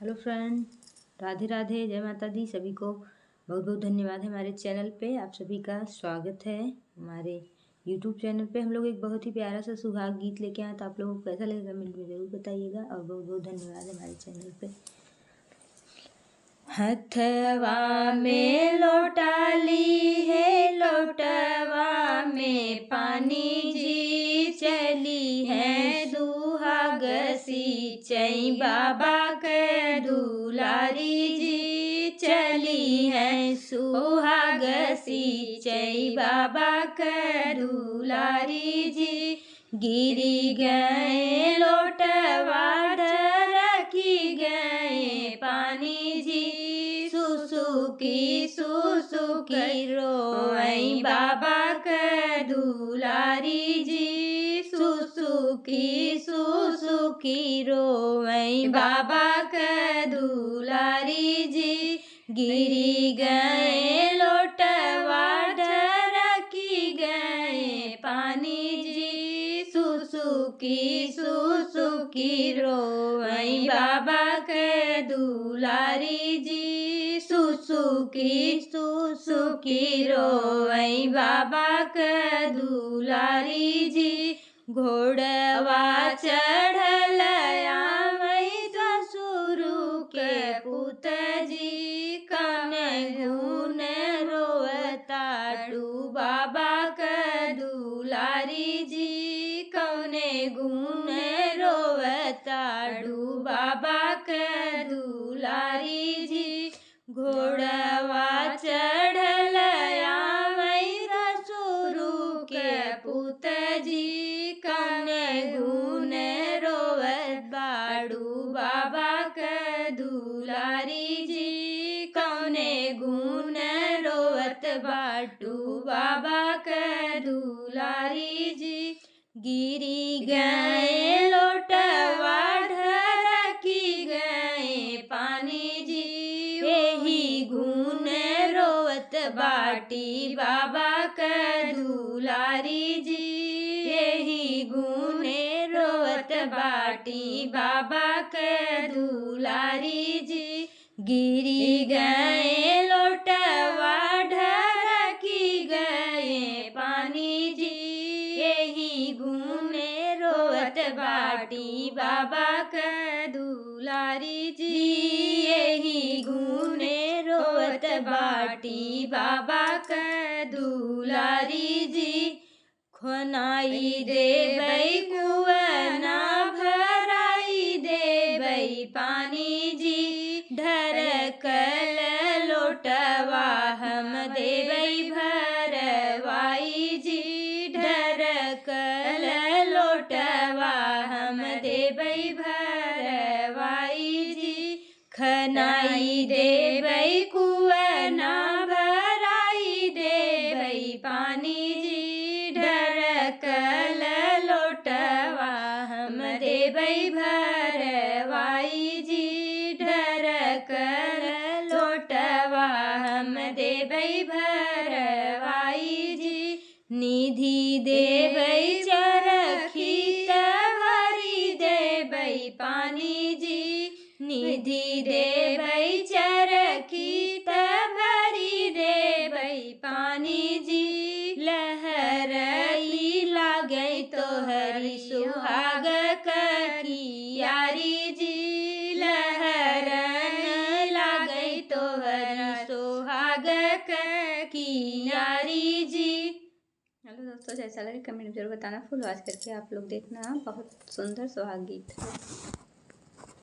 Hello friend, Radhe Radhe, जय माता दी। सभी को बहुत बहुत धन्यवाद। हमारे चैनल पे आप सभी का स्वागत है। हमारे यूट्यूब चैनल पे हम लोग एक बहुत ही प्यारा सा सुहाग गीत लेके आए, तो आप लोगों को कैसा लगेगा कमेंट में ज़रूर बताइएगा। और बहुत बहुत धन्यवाद हमारे चैनल पे। हथवा में लोटा ली है, लोटवा में पानी जी, चली है दुहाग सिंचई बाबा के दुलारी जी, चली है सुहाग सिंचई बाबा के दुलारी जी। गिरी गए लोटवा ढरकी गए पानी जी, सुसुकी रोई बाबा के दुलारी जी, सुसुकी रोई बाबा के दुलारी जी। गिरी गए लोटवा ढरकी गए पानी जी, सुसुकी रोई बाबा के दुलारी जी, सुसुकी रोई बाबा के दुलारी जी। घोड़वा चढ़ल आवै ससुरु के पुत जी, कने गुन रोवताटू बाबा के दुलारी जी, कौने गुन रोवताटू बाबा के दुलारी जी। घोड़वा चढ़ल आवै ससुरु के पुत जी, कने गुन रोवत बाड़ू बाबा के दुलारी जी, कौने गुन रोवत बाटू बाबा के दुलारी जी। गिरी गए लोटवा ढरकी गए पानी जी, यही गुन रोवत बाटी बाबा के दुलारी जी, यही गुन रोवत बाटी बाबा के दुलारी जी। गिरी गए लोटवा ढरकी गए पानी जी, यही गुन रोवत बाटी बाबा के दुलारी जी, यही गुन रोवत बाटी बाबा के दुलारी जी। खोनाई देबै कुआं ना भराई देबै पानी जी, ढरकल लोटवा हम देबै भरवाई जी, ढरकल लोटवा हम देबै भरवाई जी। खनाई देबै कुआं ना भराई देबै पानी जी, ढरकल लोटवा हम देबै भरवाई जी, ढरकल लोटवा हम देबै भरवाई जी। निधि देबै चरखी त भरी देबै पानी जी, निधि देबै चरखी त भरी देबै पानी जी। लहरई लागै तोहरी सुहाग कियारी जी, लहरन लागै तोहरी सुहाग कियारी जी। हेलो दोस्तों, जैसा लगे कमेंट में जरूर बताना। फुल आवाज करके आप लोग देखना, बहुत सुंदर सुहाग गीत है।